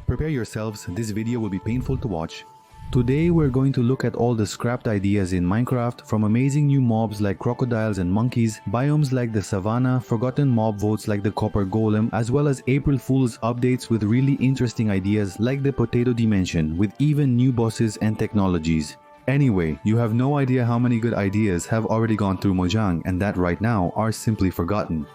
Prepare yourselves, this video will be painful to watch. Today we're going to look at all the scrapped ideas in Minecraft, from amazing new mobs like crocodiles and monkeys, biomes like the savannah, forgotten mob votes like the copper golem, as well as April Fool's updates with really interesting ideas like the potato dimension, with even new bosses and technologies. Anyway, you have no idea how many good ideas have already gone through Mojang and that right now are simply forgotten.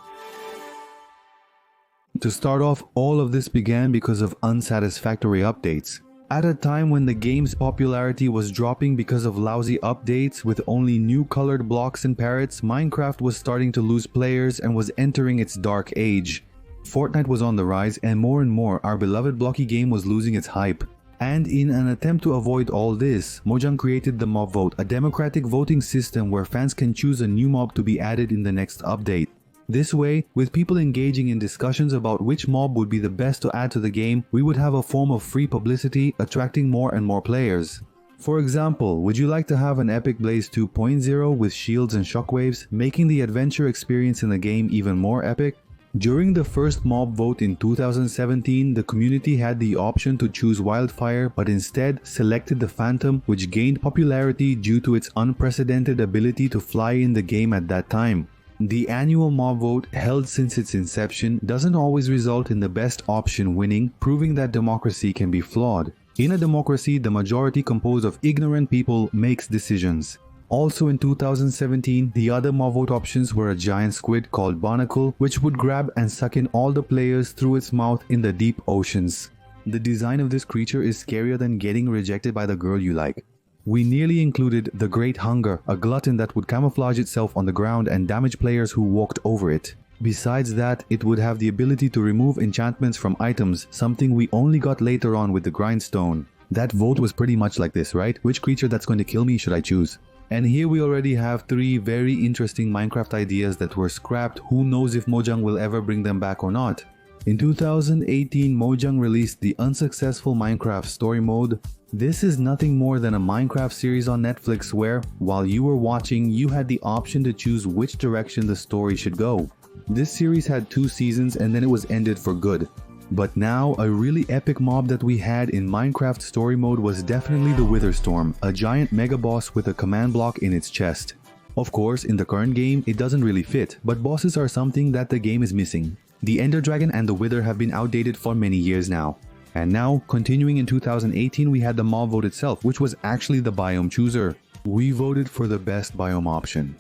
To start off, all of this began because of unsatisfactory updates. At a time when the game's popularity was dropping because of lousy updates with only new colored blocks and parrots, Minecraft was starting to lose players and was entering its dark age. Fortnite was on the rise, and more our beloved blocky game was losing its hype. And in an attempt to avoid all this, Mojang created the MobVote, a democratic voting system where fans can choose a new mob to be added in the next update. This way, with people engaging in discussions about which mob would be the best to add to the game, we would have a form of free publicity, attracting more and more players. For example, would you like to have an Epic Blaze 2.0 with shields and shockwaves, making the adventure experience in the game even more epic? During the first mob vote in 2017, the community had the option to choose Wildfire, but instead selected the Phantom, which gained popularity due to its unprecedented ability to fly in the game at that time. The annual mob vote, held since its inception, doesn't always result in the best option winning, proving that democracy can be flawed. In a democracy, the majority composed of ignorant people makes decisions. Also in 2017, the other mob vote options were a giant squid called Barnacle, which would grab and suck in all the players through its mouth in the deep oceans. The design of this creature is scarier than getting rejected by the girl you like. We nearly included the Great Hunger, a glutton that would camouflage itself on the ground and damage players who walked over it. Besides that, it would have the ability to remove enchantments from items, something we only got later on with the Grindstone. That vote was pretty much like this, right? Which creature that's going to kill me should I choose? And here we already have 3 very interesting Minecraft ideas that were scrapped. Who knows if Mojang will ever bring them back or not? In 2018, Mojang released the unsuccessful Minecraft Story Mode. This is nothing more than a Minecraft series on Netflix where, while you were watching, you had the option to choose which direction the story should go. This series had 2 seasons and then it was ended for good. But now, a really epic mob that we had in Minecraft Story Mode was definitely the Witherstorm, a giant mega boss with a command block in its chest. Of course, in the current game, it doesn't really fit, but bosses are something that the game is missing. The Ender Dragon and the Wither have been outdated for many years now. And now, continuing in 2018, we had the mob vote itself, which was actually the biome chooser. We voted for the best biome option.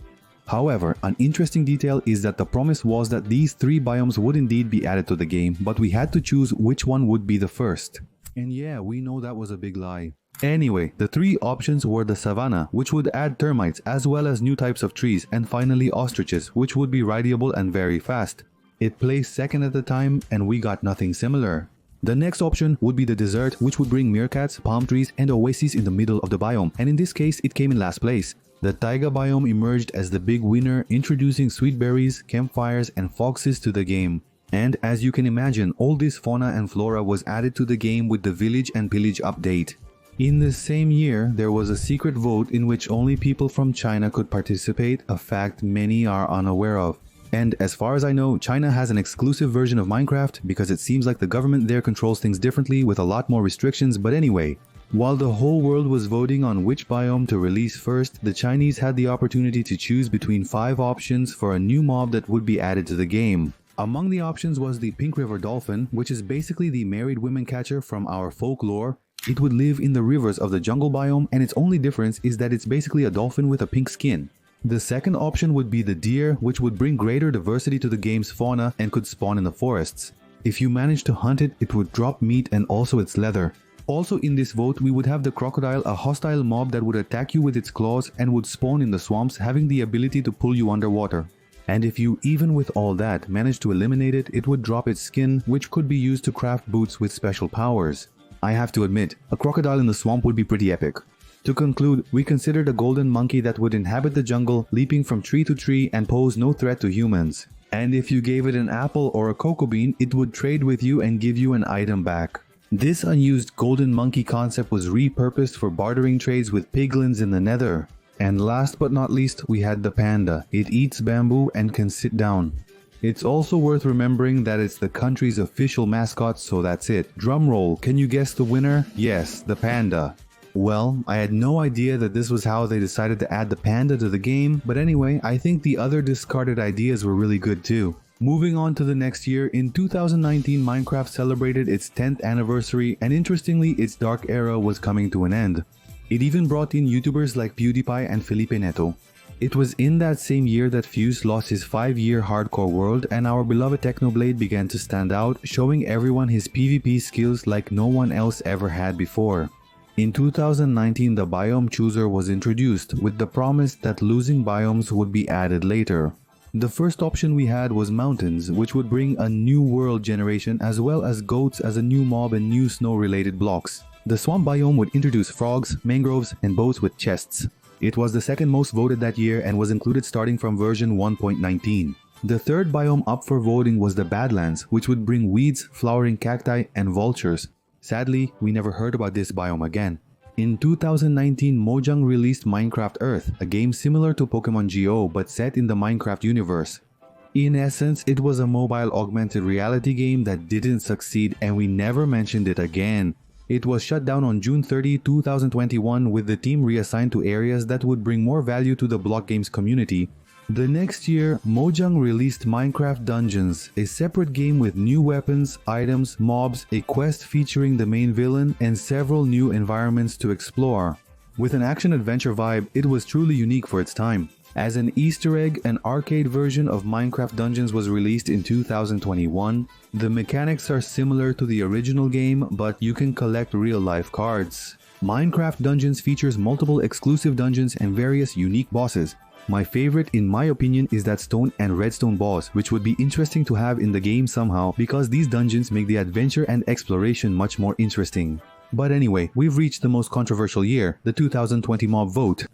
However, an interesting detail is that the promise was that these 3 biomes would indeed be added to the game, but we had to choose which one would be the first. And yeah, we know that was a big lie. Anyway, the 3 options were the savannah, which would add termites as well as new types of trees, and finally ostriches, which would be rideable and very fast. It placed second at the time and we got nothing similar. The next option would be the desert, which would bring meerkats, palm trees and oases in the middle of the biome, and in this case it came in last place. The taiga biome emerged as the big winner, introducing sweet berries, campfires and foxes to the game. And as you can imagine, all this fauna and flora was added to the game with the village and pillage update. In the same year, there was a secret vote in which only people from China could participate, a fact many are unaware of. And as far as I know, China has an exclusive version of Minecraft because it seems like the government there controls things differently with a lot more restrictions, but anyway. While the whole world was voting on which biome to release first, the Chinese had the opportunity to choose between 5 options for a new mob that would be added to the game. Among the options was the Pink River Dolphin, which is basically the married women catcher from our folklore. It would live in the rivers of the jungle biome, and its only difference is that it's basically a dolphin with a pink skin. The second option would be the deer, which would bring greater diversity to the game's fauna and could spawn in the forests. If you managed to hunt it, it would drop meat and also its leather. Also in this vote, we would have the crocodile, a hostile mob that would attack you with its claws and would spawn in the swamps, having the ability to pull you underwater. And if you, even with all that, managed to eliminate it, it would drop its skin, which could be used to craft boots with special powers. I have to admit, a crocodile in the swamp would be pretty epic. To conclude, we considered a golden monkey that would inhabit the jungle, leaping from tree to tree and pose no threat to humans. And if you gave it an apple or a cocoa bean, it would trade with you and give you an item back. This unused golden monkey concept was repurposed for bartering trades with piglins in the nether. And last but not least, we had the panda. It eats bamboo and can sit down. It's also worth remembering that it's the country's official mascot, so that's it. Drumroll, can you guess the winner? Yes, the panda. Well, I had no idea that this was how they decided to add the panda to the game, but anyway, I think the other discarded ideas were really good too. Moving on to the next year, in 2019 Minecraft celebrated its 10th anniversary, and interestingly its dark era was coming to an end. It even brought in YouTubers like PewDiePie and Felipe Neto. It was in that same year that Fuse lost his 5-year hardcore world and our beloved Technoblade began to stand out, showing everyone his PvP skills like no one else ever had before. In 2019 the Biome Chooser was introduced with the promise that losing biomes would be added later. The first option we had was mountains, which would bring a new world generation as well as goats as a new mob and new snow related blocks. The swamp biome would introduce frogs, mangroves, and boats with chests. It was the second most voted that year and was included starting from version 1.19. The third biome up for voting was the Badlands, which would bring weeds, flowering cacti, and vultures. Sadly, we never heard about this biome again. In 2019, Mojang released Minecraft Earth, a game similar to Pokemon Go but set in the Minecraft universe. In essence, it was a mobile augmented reality game that didn't succeed and we never mentioned it again. It was shut down on June 30, 2021 with the team reassigned to areas that would bring more value to the block games community. The next year, Mojang released Minecraft Dungeons, a separate game with new weapons, items, mobs, a quest featuring the main villain, and several new environments to explore. With an action-adventure vibe, it was truly unique for its time. As an Easter egg, an arcade version of Minecraft Dungeons was released in 2021. The mechanics are similar to the original game, but you can collect real-life cards. Minecraft Dungeons features multiple exclusive dungeons and various unique bosses. My favorite, in my opinion, is that stone and redstone boss, which would be interesting to have in the game somehow because these dungeons make the adventure and exploration much more interesting. But anyway, we've reached the most controversial year, the 2020 MobVote.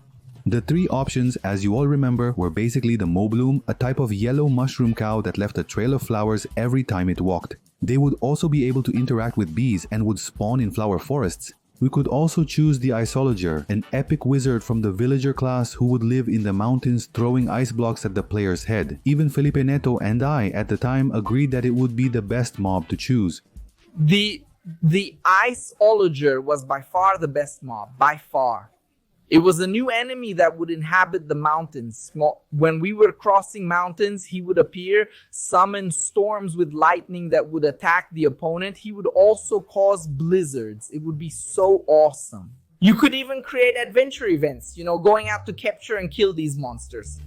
The three options, as you all remember, were basically the Mobloom, a type of yellow mushroom cow that left a trail of flowers every time it walked. They would also be able to interact with bees and would spawn in flower forests. We could also choose the Isolager, an epic wizard from the villager class who would live in the mountains throwing ice blocks at the player's head. Even Felipe Neto and I at the time agreed that it would be the best mob to choose. The Isolager was by far the best mob, by far. It was a new enemy that would inhabit the mountains. When we were crossing mountains, he would appear, summon storms with lightning that would attack the opponent. He would also cause blizzards. It would be so awesome. You could even create adventure events, going out to capture and kill these monsters.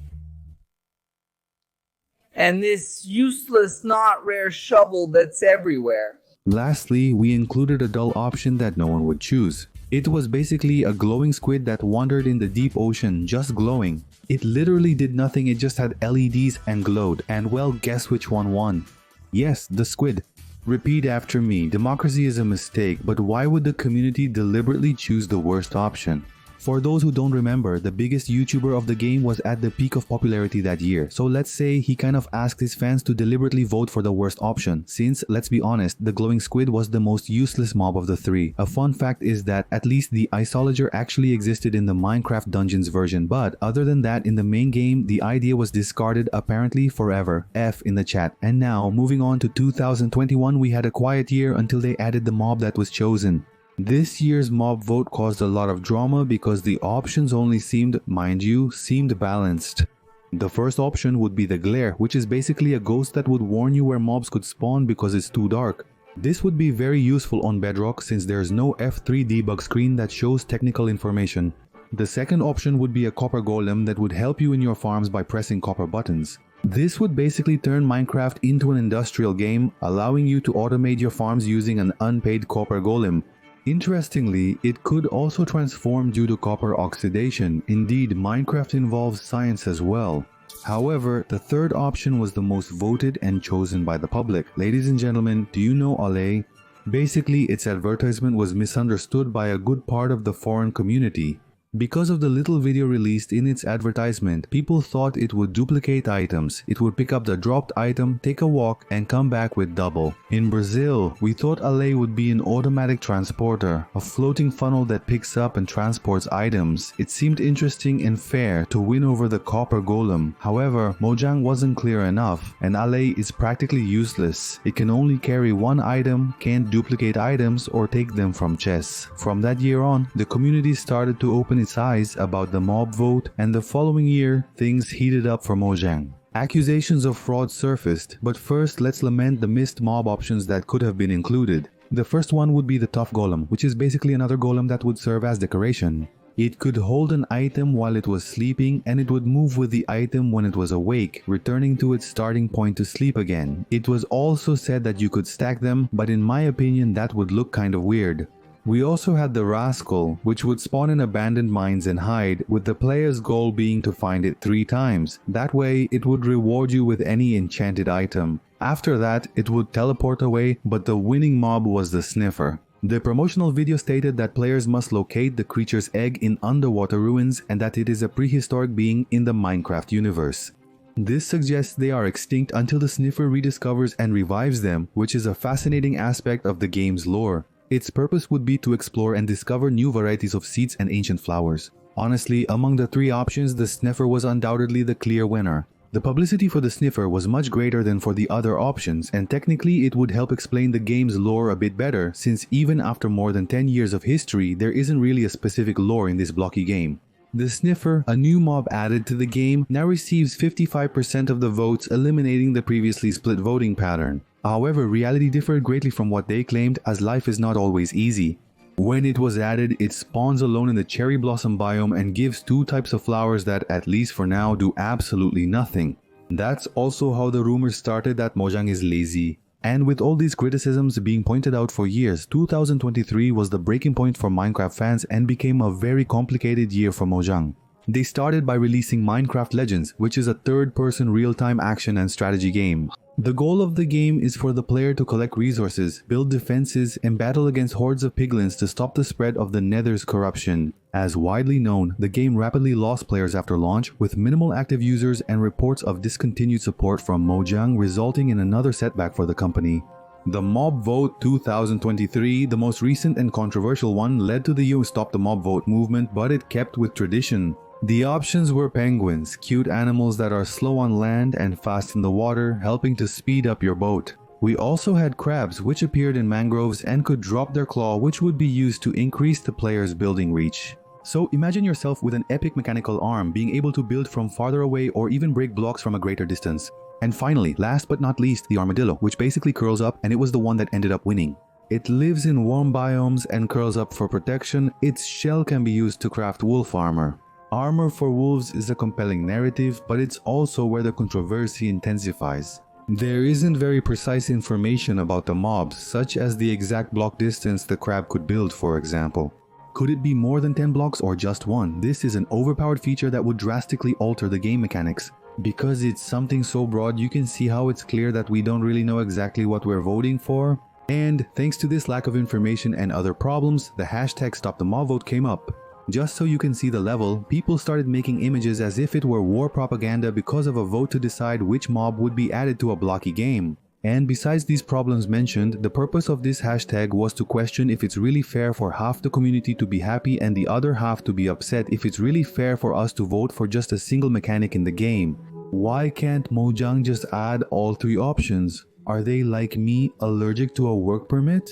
And this useless, not rare shovel that's everywhere. Lastly, we included a dull option that no one would choose. It was basically a glowing squid that wandered in the deep ocean, just glowing. It literally did nothing, it just had LEDs and glowed. And well, guess which one won? Yes, the squid. Repeat after me, democracy is a mistake, but why would the community deliberately choose the worst option? For those who don't remember, the biggest YouTuber of the game was at the peak of popularity that year, so let's say he kind of asked his fans to deliberately vote for the worst option, since, let's be honest, the glowing squid was the most useless mob of the three. A fun fact is that at least the Isolager actually existed in the Minecraft Dungeons version, but other than that, in the main game, the idea was discarded apparently forever. F in the chat. And now, moving on to 2021, we had a quiet year until they added the mob that was chosen. This year's mob vote caused a lot of drama because the options only seemed balanced. The first option would be the glare, which is basically a ghost that would warn you where mobs could spawn because it's too dark. This would be very useful on Bedrock since there's no F3 debug screen that shows technical information. The second option would be a copper golem that would help you in your farms by pressing copper buttons. This would basically turn Minecraft into an industrial game, allowing you to automate your farms using an unpaid copper golem. Interestingly, it could also transform due to copper oxidation. Indeed, Minecraft involves science as well. However, the third option was the most voted and chosen by the public. Ladies and gentlemen, do you know Ale? Basically, its advertisement was misunderstood by a good part of the foreign community. Because of the little video released in its advertisement, people thought it would duplicate items. It would pick up the dropped item, take a walk, and come back with double. In Brazil, we thought Ale would be an automatic transporter, a floating funnel that picks up and transports items. It seemed interesting and fair to win over the copper golem. However, Mojang wasn't clear enough, and Ale is practically useless. It can only carry one item, can't duplicate items, or take them from chests. From that year on, the community started to open its eyes about the mob vote, and the following year, things heated up for Mojang. Accusations of fraud surfaced, but first let's lament the missed mob options that could have been included. The first one would be the tough golem, which is basically another golem that would serve as decoration. It could hold an item while it was sleeping, and it would move with the item when it was awake, returning to its starting point to sleep again. It was also said that you could stack them, but in my opinion that would look kind of weird. We also had the Rascal, which would spawn in abandoned mines and hide, with the player's goal being to find it 3 times. That way, it would reward you with any enchanted item. After that, it would teleport away, but the winning mob was the Sniffer. The promotional video stated that players must locate the creature's egg in underwater ruins and that it is a prehistoric being in the Minecraft universe. This suggests they are extinct until the Sniffer rediscovers and revives them, which is a fascinating aspect of the game's lore. Its purpose would be to explore and discover new varieties of seeds and ancient flowers. Honestly, among the 3 options, the Sniffer was undoubtedly the clear winner. The publicity for the Sniffer was much greater than for the other options, and technically it would help explain the game's lore a bit better, since even after more than 10 years of history, there isn't really a specific lore in this blocky game. The Sniffer, a new mob added to the game, now receives 55% of the votes, eliminating the previously split voting pattern. However, reality differed greatly from what they claimed, as life is not always easy. When it was added, it spawns alone in the cherry blossom biome and gives 2 types of flowers that, at least for now, do absolutely nothing. That's also how the rumors started that Mojang is lazy. And with all these criticisms being pointed out for years, 2023 was the breaking point for Minecraft fans and became a very complicated year for Mojang. They started by releasing Minecraft Legends, which is a third-person real-time action and strategy game. The goal of the game is for the player to collect resources, build defenses, and battle against hordes of piglins to stop the spread of the Nether's corruption. As widely known, the game rapidly lost players after launch, with minimal active users and reports of discontinued support from Mojang, resulting in another setback for the company. The MobVote 2023, the most recent and controversial one, led to the You Stop the MobVote movement, but it kept with tradition. The options were penguins, cute animals that are slow on land and fast in the water, helping to speed up your boat. We also had crabs, which appeared in mangroves and could drop their claw, which would be used to increase the player's building reach. So imagine yourself with an epic mechanical arm, being able to build from farther away or even break blocks from a greater distance. And finally, last but not least, the armadillo, which basically curls up, and it was the one that ended up winning. It lives in warm biomes and curls up for protection. Its shell can be used to craft wolf armor. Armor for Wolves is a compelling narrative, but it's also where the controversy intensifies. There isn't very precise information about the mobs, such as the exact block distance the crab could build, for example. Could it be more than 10 blocks or just 1? This is an overpowered feature that would drastically alter the game mechanics. Because it's something so broad, you can see how it's clear that we don't really know exactly what we're voting for. And thanks to this lack of information and other problems, the hashtag #StopTheMobVote came up. Just so you can see the level, people started making images as if it were war propaganda because of a vote to decide which mob would be added to a blocky game. And besides these problems mentioned, the purpose of this hashtag was to question if it's really fair for half the community to be happy and the other half to be upset, if it's really fair for us to vote for just a single mechanic in the game. Why can't Mojang just add all 3 options? Are they, like me, allergic to a work permit?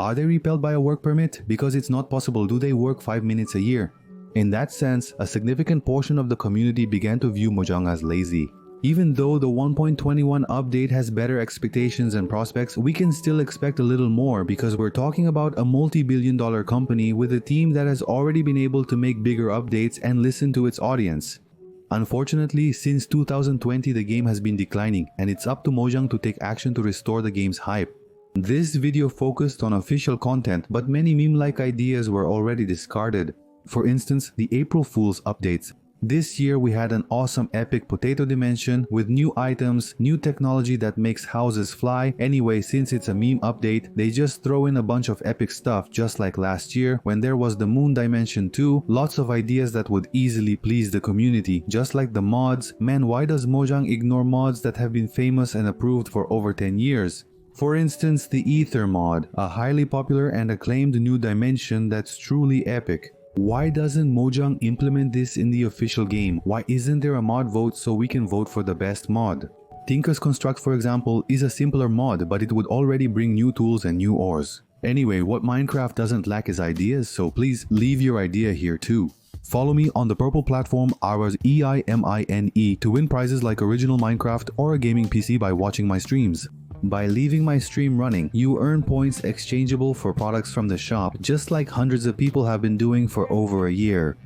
Are they repelled by a work permit? Because it's not possible. Do they work 5 minutes a year? In that sense, a significant portion of the community began to view Mojang as lazy. Even though the 1.21 update has better expectations and prospects, we can still expect a little more because we're talking about a multi-billion-dollar company with a team that has already been able to make bigger updates and listen to its audience. Unfortunately, since 2020 the game has been declining, and it's up to Mojang to take action to restore the game's hype. This video focused on official content, but many meme-like ideas were already discarded. For instance, the April Fool's updates. This year we had an awesome epic potato dimension with new items, new technology that makes houses fly. Anyway, since it's a meme update, they just throw in a bunch of epic stuff just like last year when there was the moon dimension too. Lots of ideas that would easily please the community, just like the mods. Man, why does Mojang ignore mods that have been famous and approved for over 10 years? For instance, the Ether mod, a highly popular and acclaimed new dimension that's truly epic. Why doesn't Mojang implement this in the official game? Why isn't there a mod vote so we can vote for the best mod? Tinker's Construct, for example, is a simpler mod, but it would already bring new tools and new ores. Anyway, what Minecraft doesn't lack is ideas, so please leave your idea here too. Follow me on the purple platform ours EIMINE to win prizes like original Minecraft or a gaming PC by watching my streams. By leaving my stream running, you earn points exchangeable for products from the shop, just like hundreds of people have been doing for over a year.